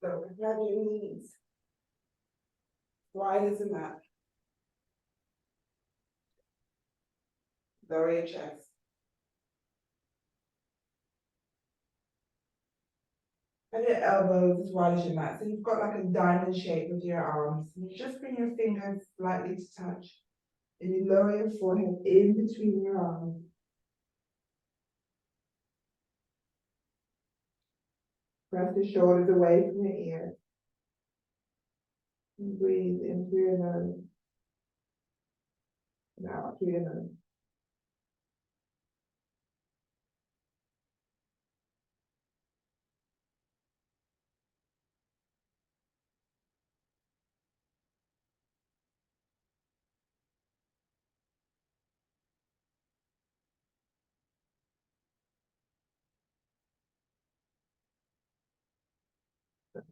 So grab your knees wide as a mat. Lower your chest. And your elbows as wide as your mat. So you've got like a diamond shape with your arms. And you just bring your fingers slightly to touch. And you lower your forehead in between your arms. Press the shoulders away from your ears. And breathe in through your nose. And out through your nose.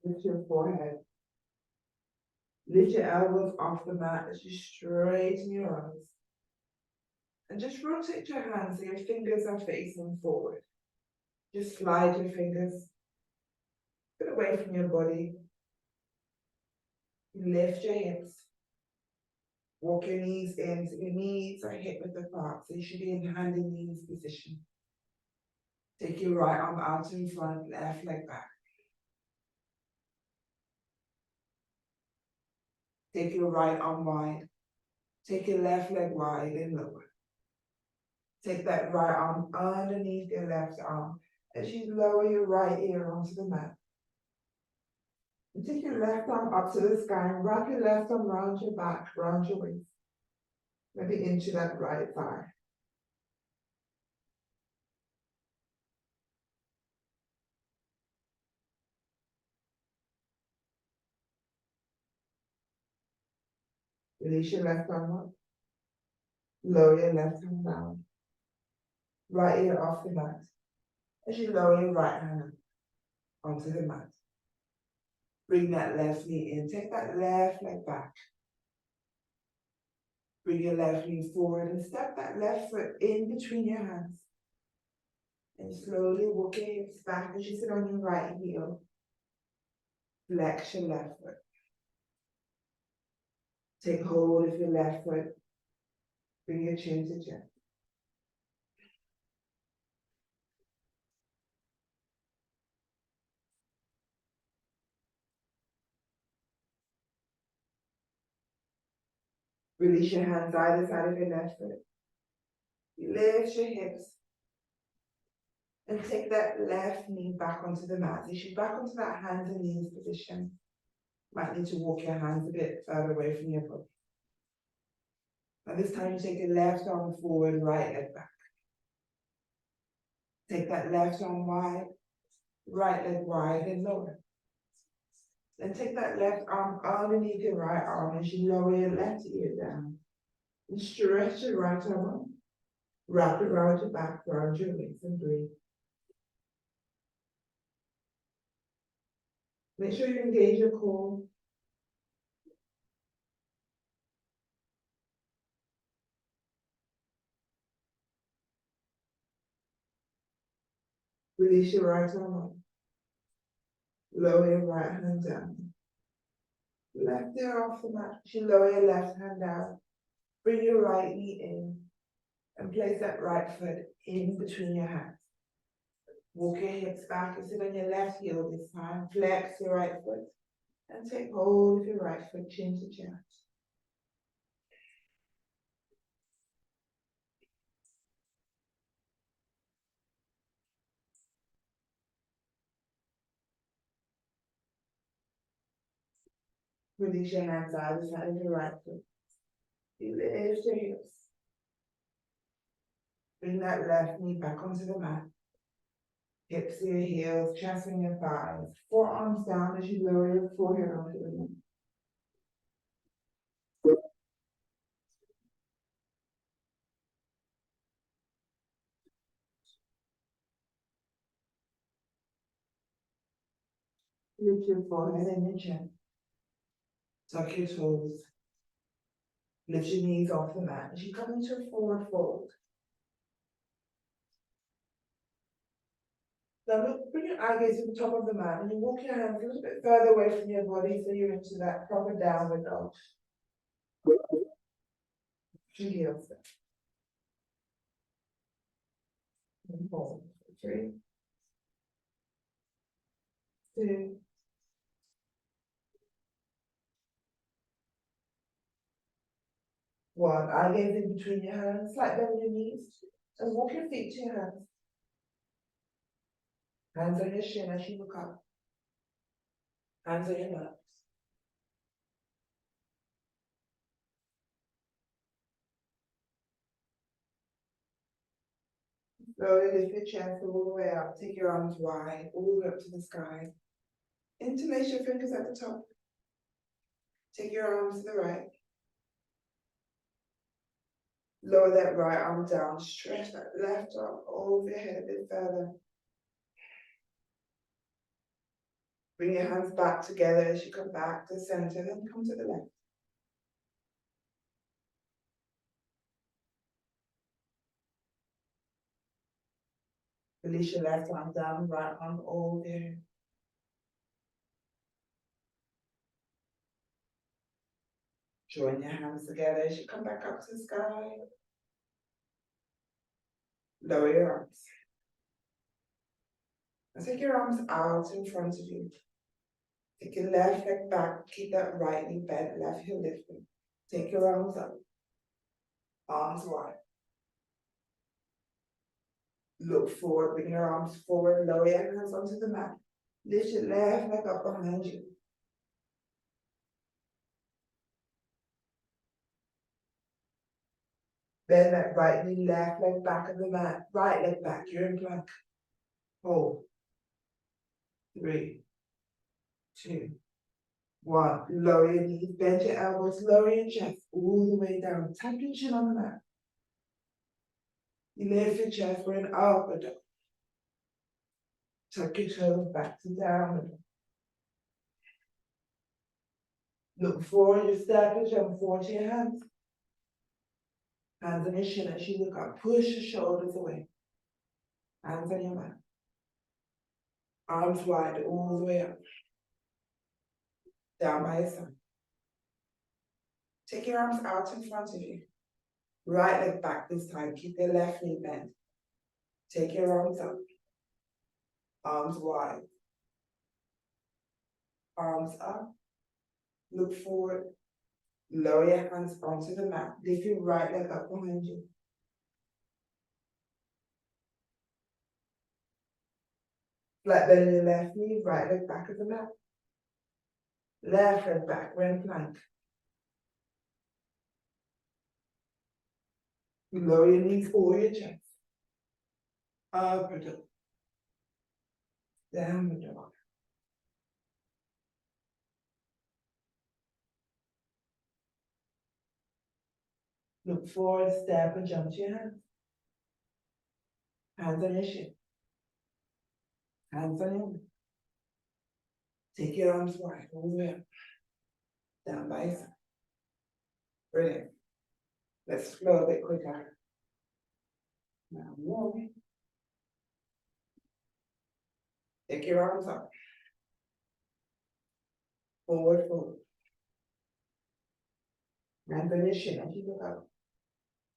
Lift your forehead. Lift your elbows off the mat as you straighten your arms. And just rotate your hands so your fingers are facing forward. Just slide your fingers a bit away from your body. Lift your hips. Walk your knees in so your knees are hip width apart. So you should be in hand and knees position. Take your right arm out in front, left leg back. Take your right arm wide. Take your left leg wide and lower. Take that right arm underneath your left arm as you lower your right ear onto the mat. And take your left arm up to the sky and wrap your left arm around your back, around your waist. Maybe into that right thigh. Release your left arm up. Lower your left hand down. Right ear off the mat. As you lower your right hand onto the mat. Bring that left knee in. Take that left leg back. Bring your left knee forward and step that left foot in between your hands. And slowly walk your hips back as you sit on your right heel. Flex your left foot. Take hold of your left foot. Bring your chin to chest. Release your hands either side of your left foot. Lift your hips. And take that left knee back onto the mat. You should back onto that hands and knees position. Might need to walk your hands a bit further away from your body. Now this time you take your left arm forward, right leg back. Take that left arm wide, right leg wide and lower. Then take that left arm underneath your right arm as you lower your left ear down. And stretch your right arm up. Wrap it around your back, around your waist and breathe. Make sure you engage your core. Release your right arm up. Lower your right hand down. Left ear off the mat. You lower your left hand down. Bring your right knee in. And place that right foot in between your hands. Walk your hips back and sit on your left heel this time. Flex your right foot. And take hold of your right foot, chin to chest. Release your hands either side of your right foot. You lift your hips. Bring that left knee back onto the mat. Hips to your heels, chest on your thighs. Forearms down as you lower your forehead onto the mat. Lift your forehead and your chin. Tuck your toes. Lift your knees off the mat as you come into a forward fold. Now look, bring your eye gaze to the top of the mat and you walk your hands a little bit further away from your body so you're into that proper downward dog. 2 heels. 4, 3, 2, 1. Eye gaze in between your hands, slight bend on your knees, and walk your feet to your hands. Hands on your shin as you look up. Hands on your lap. Slowly lift your chest all the way up. Take your arms wide, all the way up to the sky. Interlace your fingers at the top. Take your arms to the right. Lower that right arm down. Stretch that left arm over your head a bit further. Bring your hands back together as you come back to center, then come to the left. Release your left arm down, right arm over your head. Join your hands together as you come back up to the sky. Lower your arms. And take your arms out in front of you. Take your left leg back, keep that right knee bent, left heel lifted. Take your arms up, arms wide. Look forward, bring your arms forward, lower your hands onto the mat. Lift your left leg up behind you. Bend that right knee, left leg back of the mat, right leg back, you're in plank. Hold. 3, 2, 1. Lower your knees, bend your elbows, lower your chest all the way down. Tap your chin on the mat. You lift your chest for an upward dog. Tuck your toes back to downward. Look forward, you step and jump forward to your hands. Hands on your shin as you look up. Push your shoulders away. Hands on your mat. Arms wide all the way up. Down by your side. Take your arms out in front of you. Right leg back this time. Keep your left knee bent. Take your arms up. Arms wide. Arms up. Look forward. Lower your hands onto the mat. Lift your right leg up behind you. Flat bend in your left knee, right leg back of the mat. Left leg back, we're in plank. Lower your knees over your chest. Upward dog. Downward dog. Look forward, step and jump to your hands. Hands on your shin. Hands on your knee. Take your arms wide, all the way up. Down by your side. Brilliant. Let's flow a bit quicker. Now walk. Take your arms up. Forward, forward. Hands on your shin as you look up.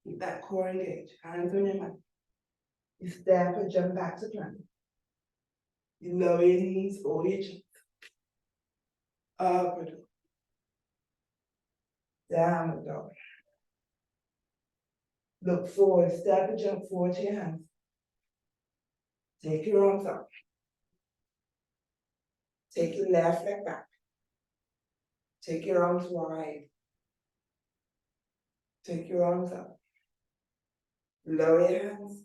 Keep that core engaged. Hands on your mat. You step and jump back to plank. You lower your knees over your chest. Upward dog. Downward dog. Look forward, step and jump forward to your hands. Take your arms up. Take your left leg back. Take your arms wide. Take your arms up. Lower your hands.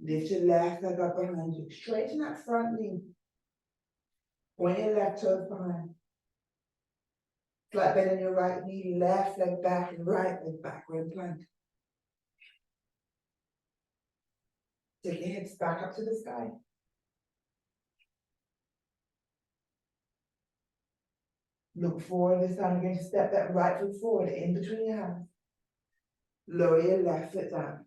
Lift your left leg up behind you. Straighten that front knee. Point your left toes behind. Flat bend in your right knee, left leg back, and right leg back. We're in plank. Take your hips back up to the sky. Look forward this time. You're going to step that right foot forward in between your hands. Lower your left foot down.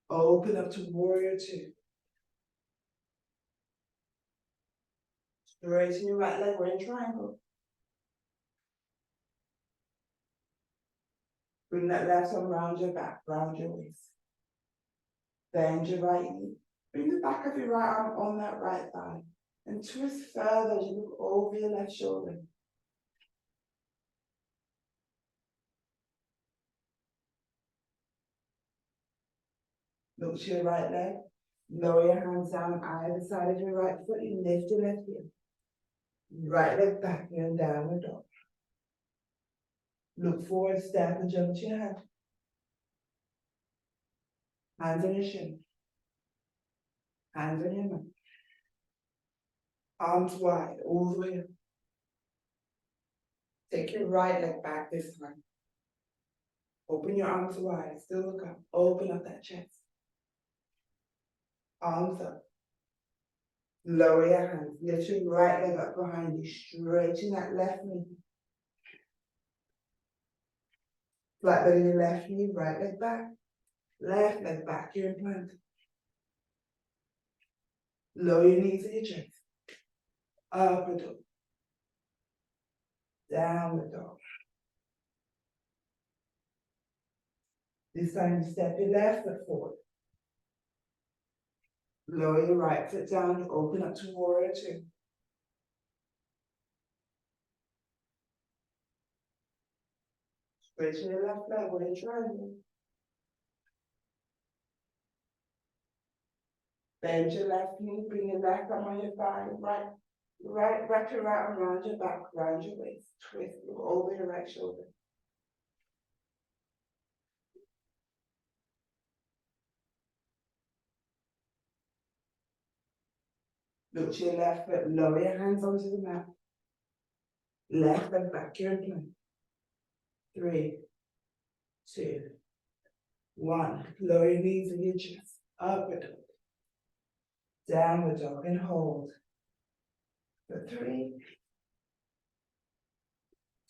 Open up to warrior 2. Straighten your right leg, we're in triangle. Bring that left arm round your back, round your waist. Bend your right knee. Bring the back of your right arm on that right thigh. And twist further as you look over your left shoulder. Look to your right leg. Lower your hands down either side of your right foot. You lift your left heel. Right leg back and downward dog. Look forward, step and jump to your hand. Hands on your shin. Hands on your neck. Arms wide, all the way up. Take your right leg back this time. Open your arms wide, still look up. Open up that chest. Arms up. Lower your hands. Lift your right leg up behind you. Straighten that left knee. Flat belly your left knee, right leg back. Left leg back, you're in plank. Lower your knees to your chest. Upward dog. Downward dog. This time you step your left foot forward. Lower your right foot down, open up to warrior two. Straighten your left leg, we're in triangle. Bend your left knee, bring your left arm on your thigh, wrap your right arm around your back, round your waist, twist over your right shoulder. Look to your left foot, lower your hands onto the mat. Left leg back, you're in plank. 3, 2, 1. Lower your knees and your chest. Upward dog. Downward dog and hold. For 3,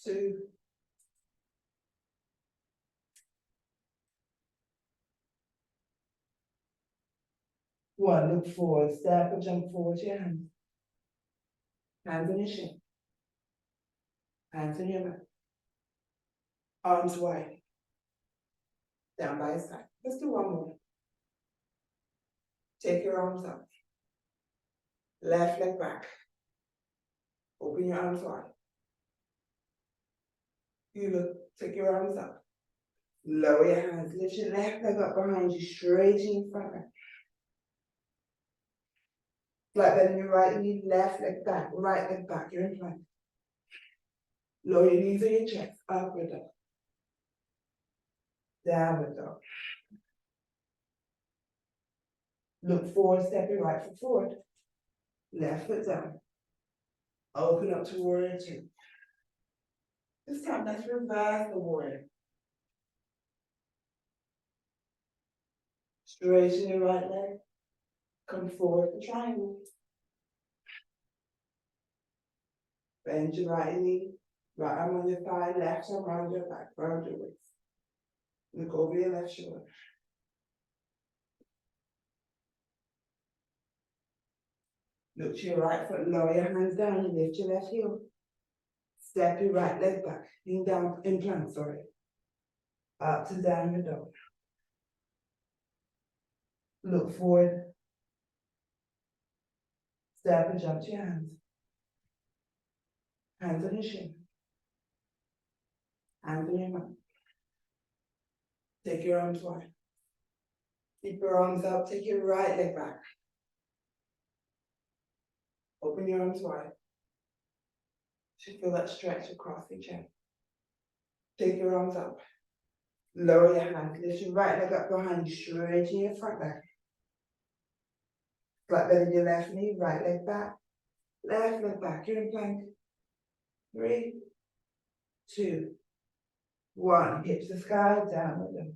2, 1. Look forward, step or jump forward to your hands. Hands on your shin. Hands on your mat. Arms wide. Down by your side. Let's do one more. Take your arms up. Left leg back. Open your arms wide. You look, take your arms up. Lower your hands. Lift your left leg up behind you, straight in front leg. Flat bend your right knee, left leg back, right leg back, you're in plank. Lower your knees on your chest, upward dog. Downward dog. Look forward, step your right foot forward. Left foot down. Open up to warrior two. This time, let's reverse the warrior. Straighten your right leg. Come forward for triangle. Bend your right knee. Right arm on your thigh, left arm around your back, round your waist. Look over your left shoulder. Look to your right foot, lower your hands down, and lift your left heel. Step your right leg back, in down, in plank, sorry. Up to downward dog. Look forward. Step and jump to your hands. Hands on your shin. Hands on your mat. Take your arms wide. Keep your arms up, take your right leg back. Open your arms wide. Should feel that stretch across the chest. Take your arms up. Lower your hands. Lift your right leg up behind you, straighten your front leg. Flat bend your left knee, right leg back. Left leg back, you're in plank. 3, 2, 1. Hips to sky, downward dog.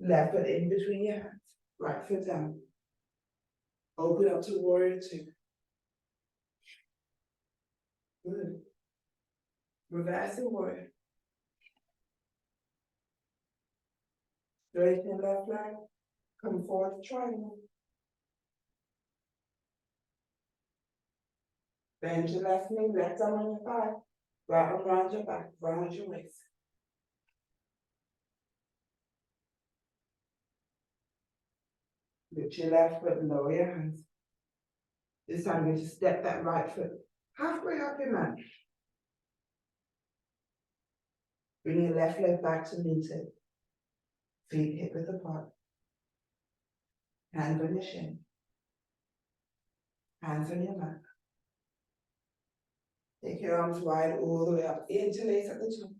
Left foot in between your hands. Right foot down. Open up to warrior two. Good. Reverse the warrior. Straighten your left leg. Come forward to triangle. Bend your left knee, left arm on your thigh. Right arm round your back, round your waist. Lift your left foot and lower your hands. This time you're going to step that right foot halfway up your mat. Bring your left leg back to meet it. Feet hip width apart. Hands on your shin. Hands on your mat. Take your arms wide all the way up. Interlace at the top.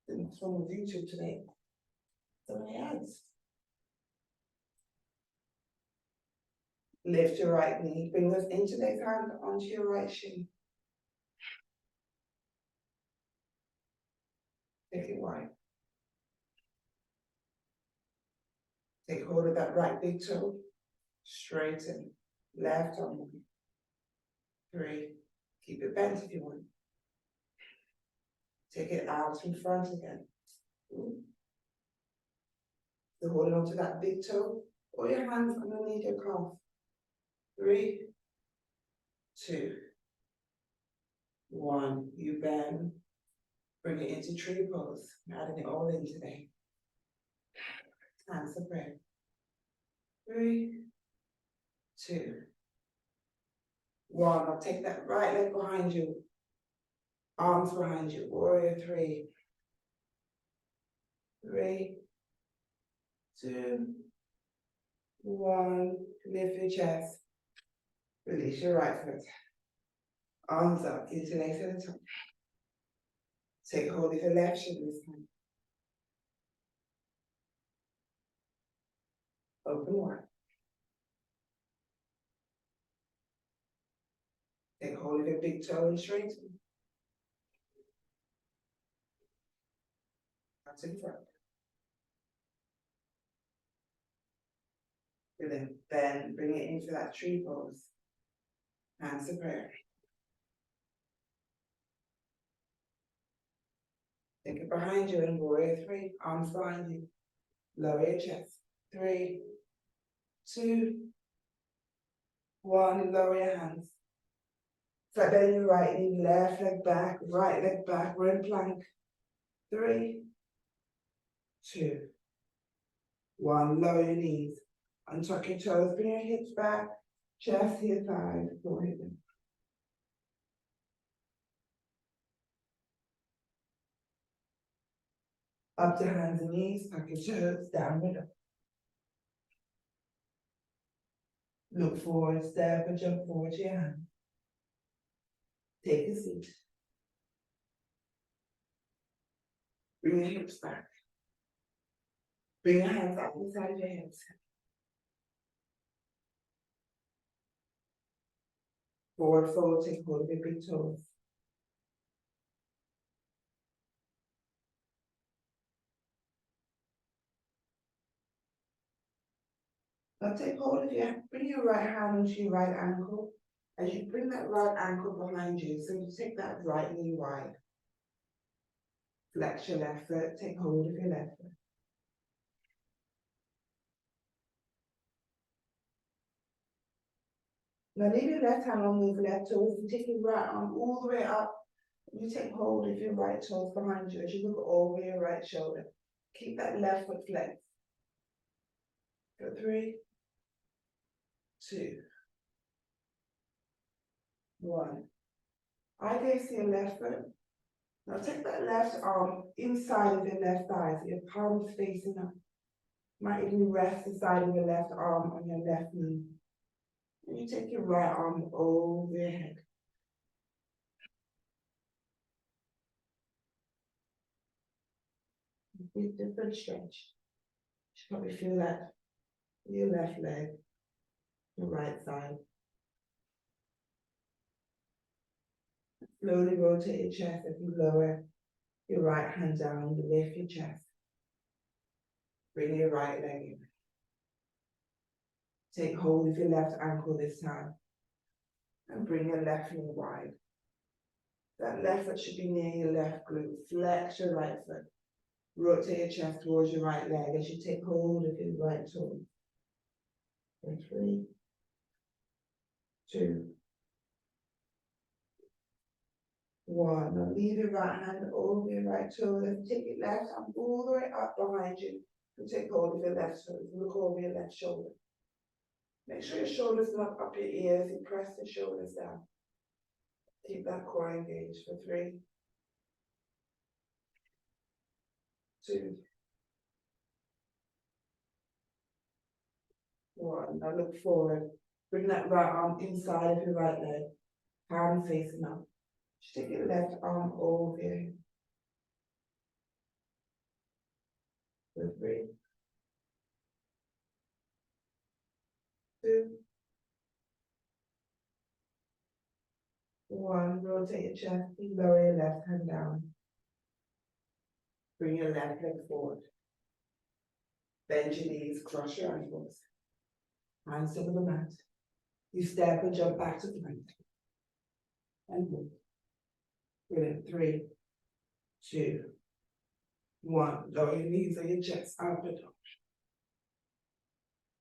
What's wrong with YouTube today? So many hands. Lift your right knee. Bring those interlace hands onto your right shin. Take it wide. Take hold of that right big toe. Straighten. Left arm. 3. Keep it bent if you want. Take it out in front again. So hold on to that big toe, or your hands underneath your calf. 3, 2, 1. You bend. Bring it into tree pose. Adding it all in today. Hands to prayer. 3, 2, 1. Now take that right leg behind you. Arms behind you. Warrior 3. 3, 2, 1. Lift your chest. Release your right foot. Arms up. Interlace at the top. Take hold of your left shin this time. Open wide. Take hold of your big toe and straighten. Hands in front. Good. Then bring it into that tree pose. Hands to prayer. Take it behind you in warrior 3. Arms behind you. Lower your chest. 3, 2, 1. Lower your hands. Flat bend your right knee, left leg back, right leg back. We're in plank. 3, 2, 1. Lower your knees. Untuck your toes. Bring your hips back. Chest here, thighs, forehead. Up to hands and knees, tuck your toes, down middle. Look forward, step and jump forward to your hand. Take a seat. Bring your hips back. Bring your hands up inside your hips. Forward fold, take hold of your big toes. Now take hold of bring your right hand onto your right ankle. As you bring that right ankle behind you, so you take that right knee wide. Flex your left foot, take hold of your left foot. Now leave your left hand on the left toes and take your right arm all the way up. You take hold of your right toes behind you as you look over your right shoulder. Keep that left foot flexed. Go 3, 2, 1. I gaze to your left foot. Now take that left arm inside of your left thigh, so your palms facing up. Might even rest the side of your left arm on your left knee. And you take your right arm over your head. With different stretch. You should probably feel that your left leg, the right side. Slowly rotate your chest as you lower your right hand down, you lift your chest. Bring your right leg in. Take hold of your left ankle this time. And bring your left knee wide. That left foot should be near your left glute. Flex your right foot. Rotate your chest towards your right leg as you take hold of your right toe. 3, 2, One, now leave your right hand over your right shoulder, take your left arm all the way up behind you, and take hold of your left shoulder, look over your left shoulder. Make sure your shoulders not up your ears, you press the shoulders down. Keep that core engaged for 3, 2, 1. Now look forward. Bring that right arm inside of your right leg, palm facing up. Just take your left arm over your hip. For 3, 2, 1. Rotate your chest, lower your left hand down. Bring your left leg forward. Bend your knees, cross your ankles. Hands over the mat. You step or jump back to plank. And move. Brilliant. 3, 2, 1. Lower your knees on your chest, up and up.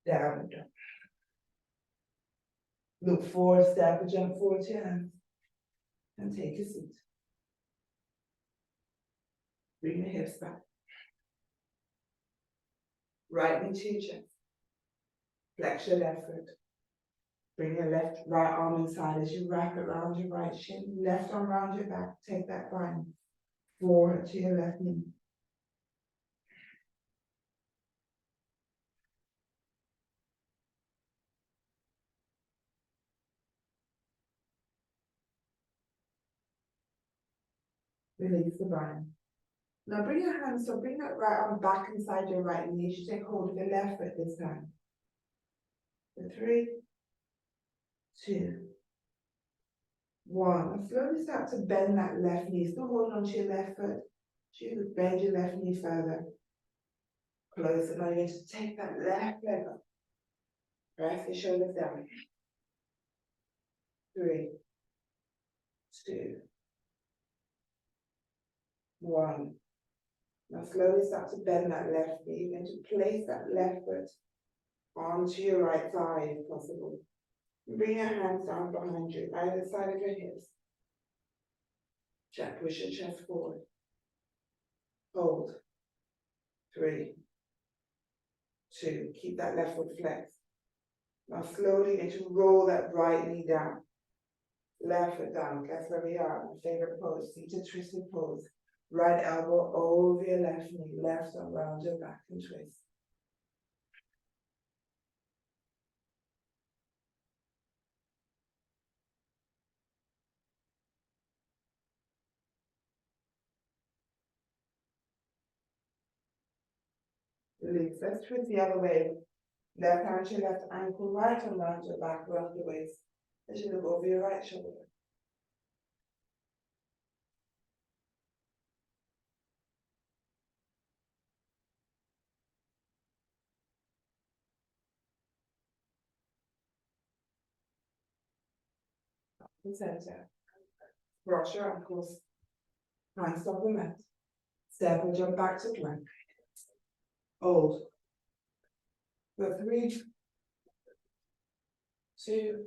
Down and up. Look forward, step or jump forward to your hands. And take a seat. Bring your hips back. Right knee to your chest. Flex your left foot. Bring your right arm inside as you wrap it around your right shin. Left arm around your back. Take that bind forward to your left knee. Release the bind. Now bring your hands, so bring that right arm back inside your right knee. You take hold of your left foot this time. For 3, 2, 1. And slowly start to bend that left knee. Still holding on to your left foot. You bend your left knee further. Close it. Now you're going to take that left leg up. Press your shoulders down. 3, 2, 1. Now slowly start to bend that left knee. You're going to place that left foot onto your right thigh if possible. Bring your hands down behind you, either side of your hips. Push your chest forward. Hold. 3, 2. Keep that left foot flexed. Now slowly going to roll that right knee down. Left foot down. Guess where we are? My favorite pose. Seated twisted pose. Right elbow over your left knee. Left arm around your back and twist. Release. Let's twist the other way. Left hand to your left ankle, right arm around your back, around your waist. As you look over your right shoulder. And center. Cross your ankles. Hands on the mat. Step or jump back to plank. Hold. For 3, 2,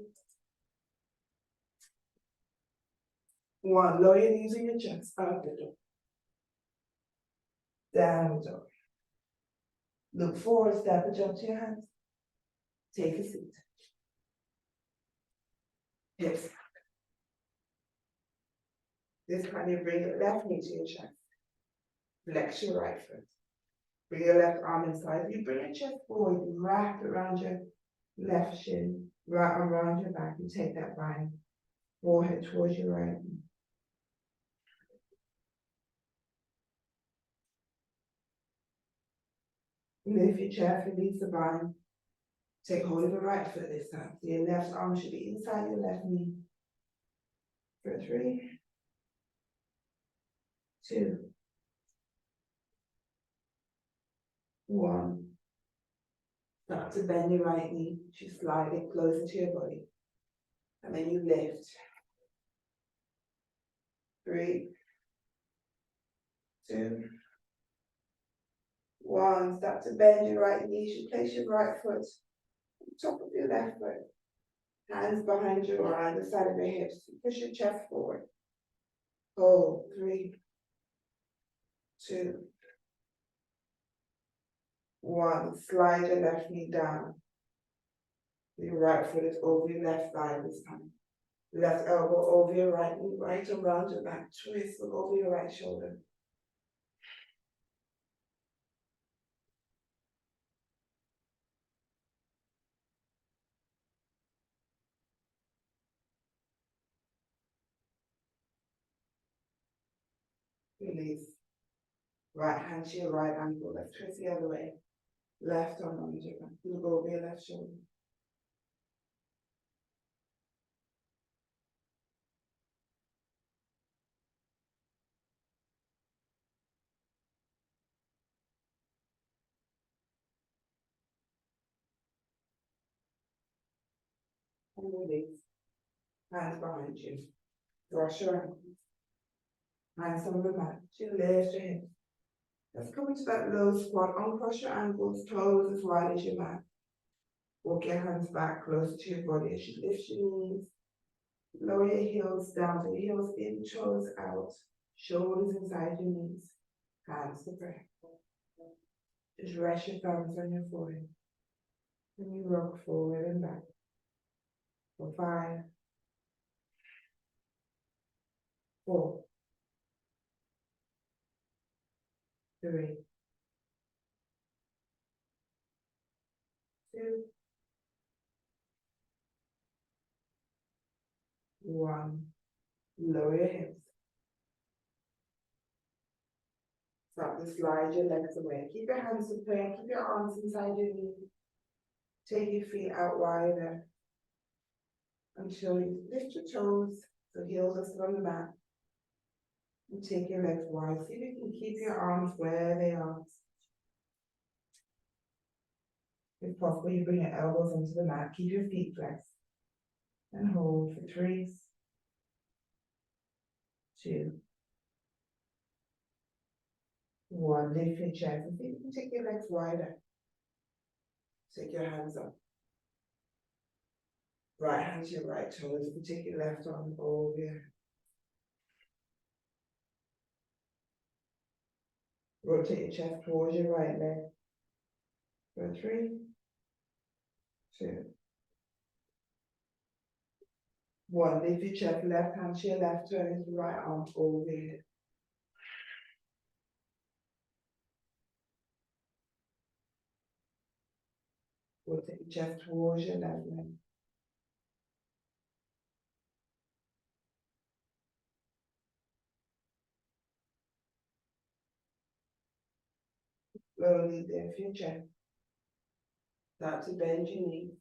1. Lower your knees in your chest. Out the door. Down the door. Look forward, step or jump to your hands. Take a seat. Hips. This time you bring your left knee to your chest. Flex your right foot. Bring your left arm inside. You bring your chest forward. You wrap around your left shin. Right arm around your back. You take that bind. Forehead towards your right knee. Lift your chest, release the bind. Take hold of the right foot this time. So your left arm should be inside your left knee. For 3, 2, 1. Start to bend your right knee. You slide it closer to your body. And then you lift. 3, 2, 1. Start to bend your right knee. You place your right foot on top of your left foot. Hands behind you or either side of your hips. Push your chest forward. Hold, 3, 2, 1. Slide your left knee down. Your right foot is over your left thigh this time. Left elbow over your right knee, right around your back, twist over your right shoulder. Release. Right hand to your right ankle, let's twist the other way. Left arm on your back, look over your left shoulder. And release. Hands behind you. Cross your ankles. Hands on the mat. You lift your hips. Let's come into that low squat. Uncross your ankles, toes as wide as your mat. Walk your hands back closer to your body as you lift your knees. Lower your heels down, so your heels in, toes out. Shoulders inside your knees. Hands to prayer. Just rest your thumbs on your forehead. And you rock forward and back. For 5, 4, 3, 2, 1. Lower your hips. Start to slide your legs away. Keep your hands in prayer. Keep your arms inside your knees. Take your feet out wider until you lift your toes. So heels are still on the mat. And take your legs wide. See if you can keep your arms where they are. If possible, you bring your elbows onto the mat. Keep your feet flexed. And hold for 3, 2, 1. Lift your chest. And see if you can take your legs wider. Take your hands up. Right hand to your right toes. You take your left arm over your. Rotate your chest towards your right leg. For 3, 2, 1. Lift your chest, left hand to your left, turn your right arm over your head. Rotate your chest towards your left leg. Slowly lift your chest. Start to bend your knees.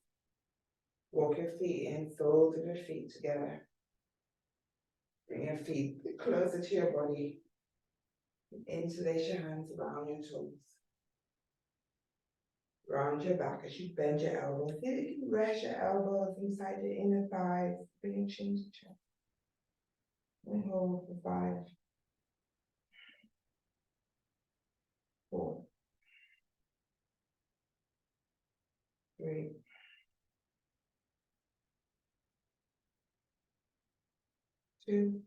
Walk your feet in, soles of your feet together. Bring your feet closer to your body. Interlace your hands around your toes. Round your back as you bend your elbows. See if you can rest your elbows inside your inner thighs. Bring your chin to chest. And hold for 5, 4, 3, 2,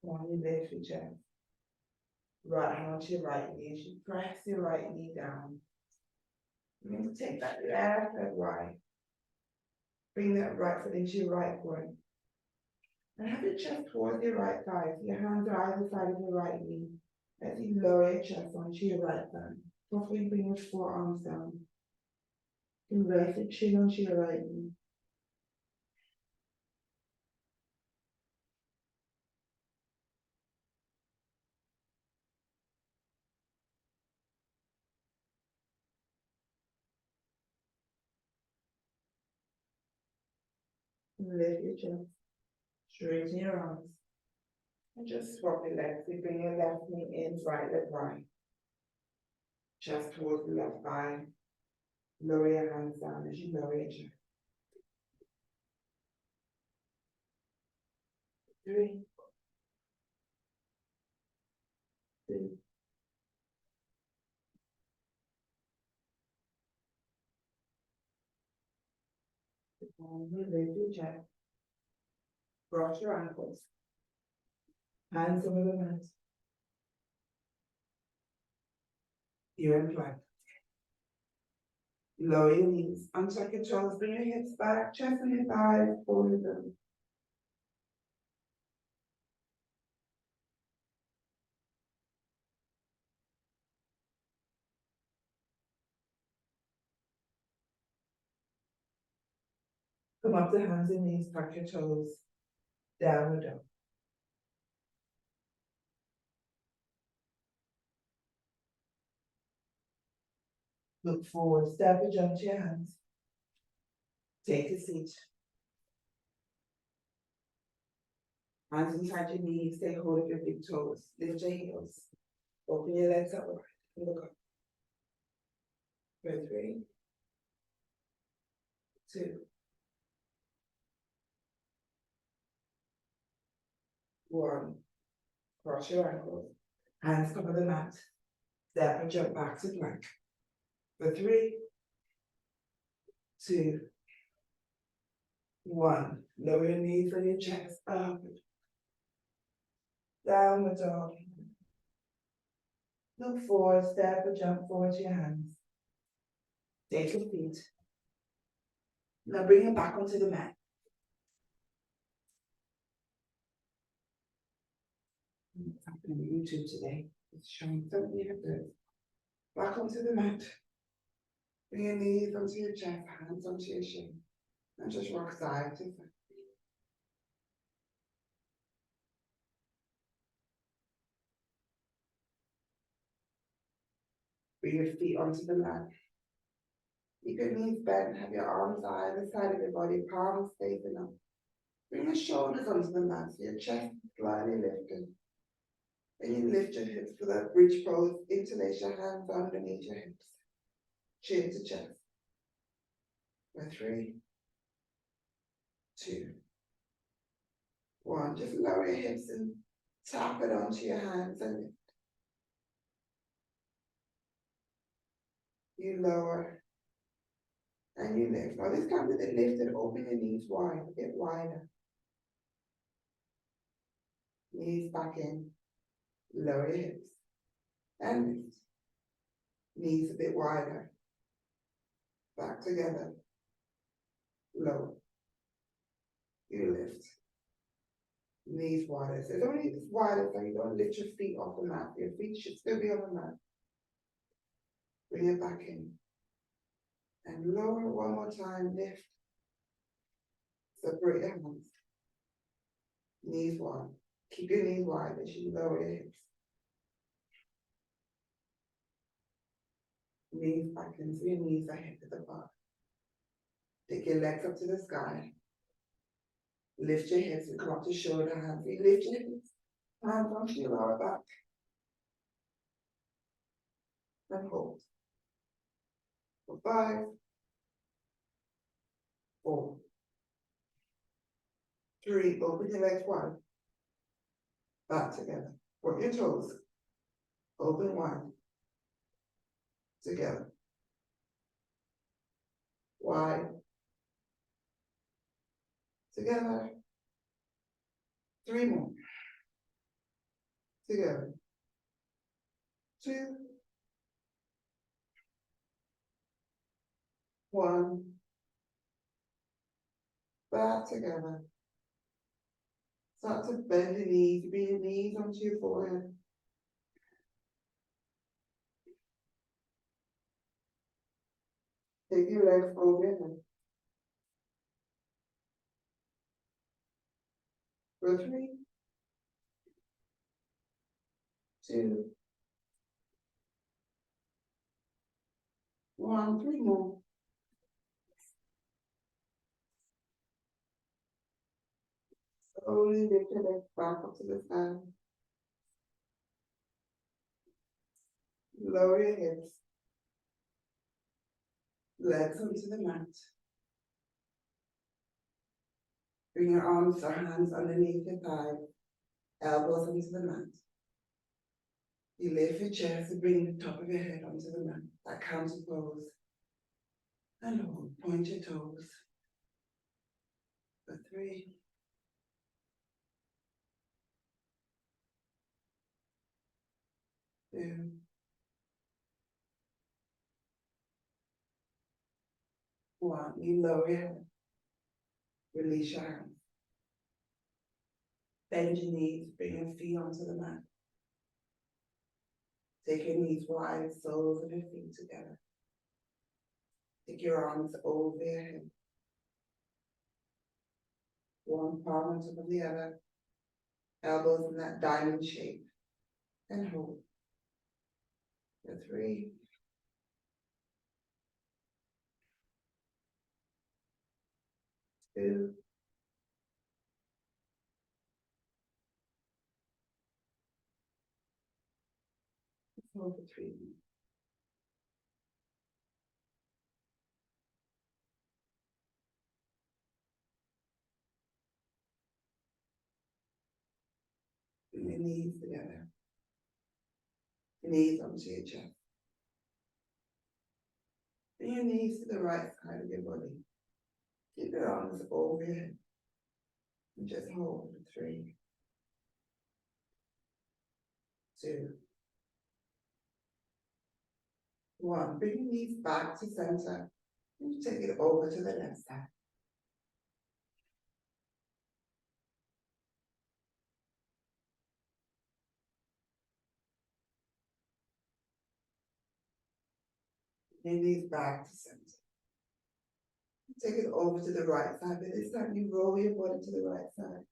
1. You lift your chest. Right hand to your right knee. As you press your right knee down. You're going to take that left leg wide. Bring that right foot into your right foot. And have your chest towards your right thigh. So your hands are either side of your right knee. As you lower your chest onto your right thigh. Properly bring your forearms down. You can raise your chin onto your right knee. And lift your chest. Straighten your arms. And just swap your legs. You bring your left knee in, right leg wide. Chest towards the left thigh. Lower your hands down as you lower your chest. 3, 2. And you lift your chest. Cross your ankles. Hands over the mat. You're in plank. Lower your knees, untuck your toes, bring your hips back, chest and your thighs, forward them. Come up to hands and knees, tuck your toes, downward dog. Look forward, step or jump to your hands. Take a seat. Hands inside your knees, take hold of your big toes, lift your heels, open your legs up, and look up. For 3, 2, 1. Cross your ankles, hands cover the mat, step and jump back to plank. For 3, 2, 1. Lower your knees and your chest up. Downward dog. Look forward, step or jump forward to your hands. Take your feet. Now bring it back onto the mat. What's happening with YouTube today? It's showing something you have to. Back onto the mat. Bring your knees onto your chest, hands onto your shin. And just rock side to side. Bring your feet onto the mat. Keep your knees bent, have your arms either side of your body, palms facing up. Bring your shoulders onto the mat so your chest is slightly lifted. And you lift your hips for that bridge pose. Interlace your hands underneath your hips. Chin to chest. For 3, 2, 1. Just lower your hips and tap it onto your hands and lift. You lower and you lift. Now this time with it lifted, open your knees wide, a bit wider. Knees back in. Lower your hips and lift. Knees a bit wider. Back together. Lower. You lift. Knees wider. So it's only wider so you don't lift your feet off the mat. Your feet should still be on the mat. Bring it back in. And lower one more time. Lift. Separate your hands. Knees wide. Keep your knees wide as you lower your hips. Knees back in so your knees are hip at the bar. Take your legs up to the sky. Lift your hips and come up to shoulder hands. You lift your hips. Hands onto your lower back. And hold. For 5, 4, 3. Open your legs wide. Back together. Work your toes. Open wide. Together. Wide. Together. 3 more. Together. 2, 1. Back together. Start to bend your knees. Bring your knees onto your forehead. Take your legs over your head. For 3, 2, 1. 3 more. Slowly lift your legs back up to the sky. Lower your hips. Legs onto the mat. Bring your arms or hands underneath your thighs. Elbows into the mat. You lift your chest and bring the top of your head onto the mat, that counter pose. And hold, point your toes. For 3. 2. 1. You lower your head. Release your hands. Bend your knees, bring your feet onto the mat. Take your knees wide, soles of your feet together. Take your arms over your head. One palm on top of the other. Elbows in that diamond shape. And hold. For 3. 2. Hold for 3. Bring your knees together. Knees onto your chest. Bring your knees to the right side of your body. Keep your arms over your head. And just hold for 3. 2. 1. Bring your knees back to center. And take it over to the left side. Your knees back to center. Take it over to the right side, but this time you roll your body to the right side.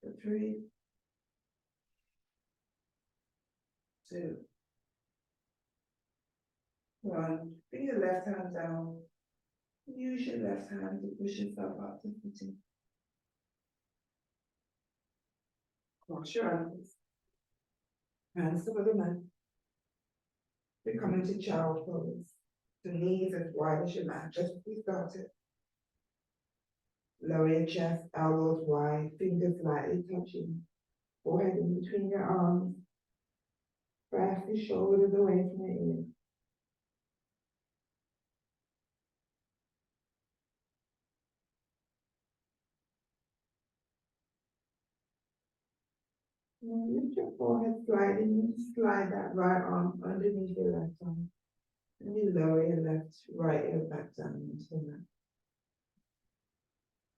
For 3. 2. 1. Bring your left hand down. Use your left hand to push yourself up to footing. Cross your ankles. Hands over the mat. We come into child pose. The knees as wide as your mat, just as we started. Lower your chest, elbows wide, fingers lightly touching. Forehead in between your arms. Press the shoulders away from your ears. Now lift your forehead slightly and slide that right arm underneath your left arm. And you lower your right ear back down into the mat.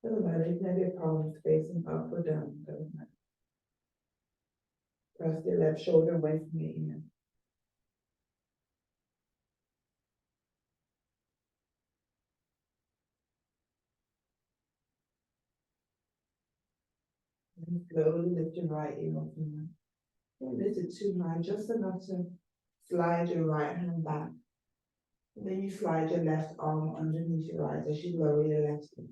Doesn't matter, you can have your palms facing up or down, doesn't matter. Press your left shoulder away from your ear. And slowly lift your right ear off the mat. Don't lift it too high, just enough to slide your right hand back. And then you slide your left arm underneath your eyes as you lower your left ear.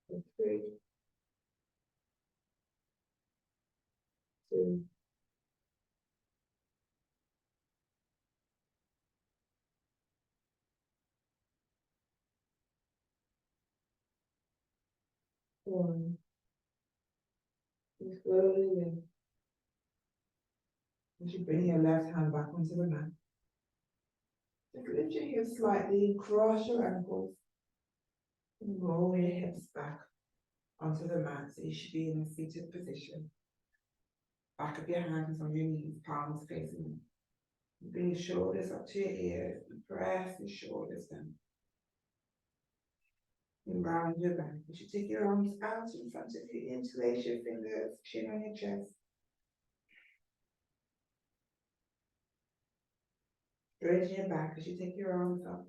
For 3. 2. 1. You slowly lift. As you bring your left hand back onto the mat. Just lift your hips slightly, cross your ankles, and roll your hips back onto the mat. So you should be in a seated position. Back of your hands on your knees, palms facing you. Bring your shoulders up to your ears and press your shoulders down. And round your back. You should take your arms out in front of you, interlace your fingers, chin on your chest. Straighten your back as you take your arms up.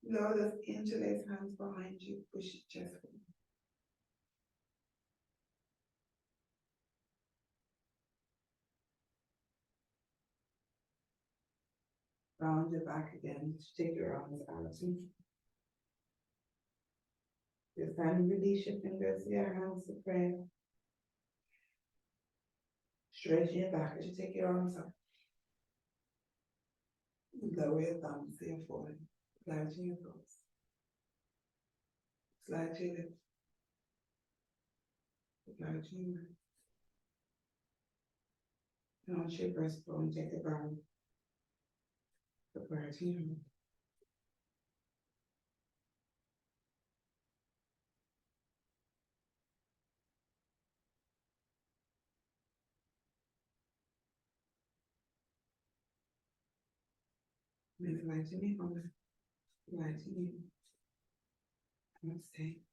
Lower those interlaced hands behind you, push your chest forward. Round your back again, just take your arms out. Just hand release your fingers, your hands to prayer. Straighten your back as you take your arms up. Lower your thumbs to your forehead. Down to your thoughts. Slide to your left. Slide to your right. And on your breastbone, take the brow. The brow to your right. Make light to me, on light to you. Namaste.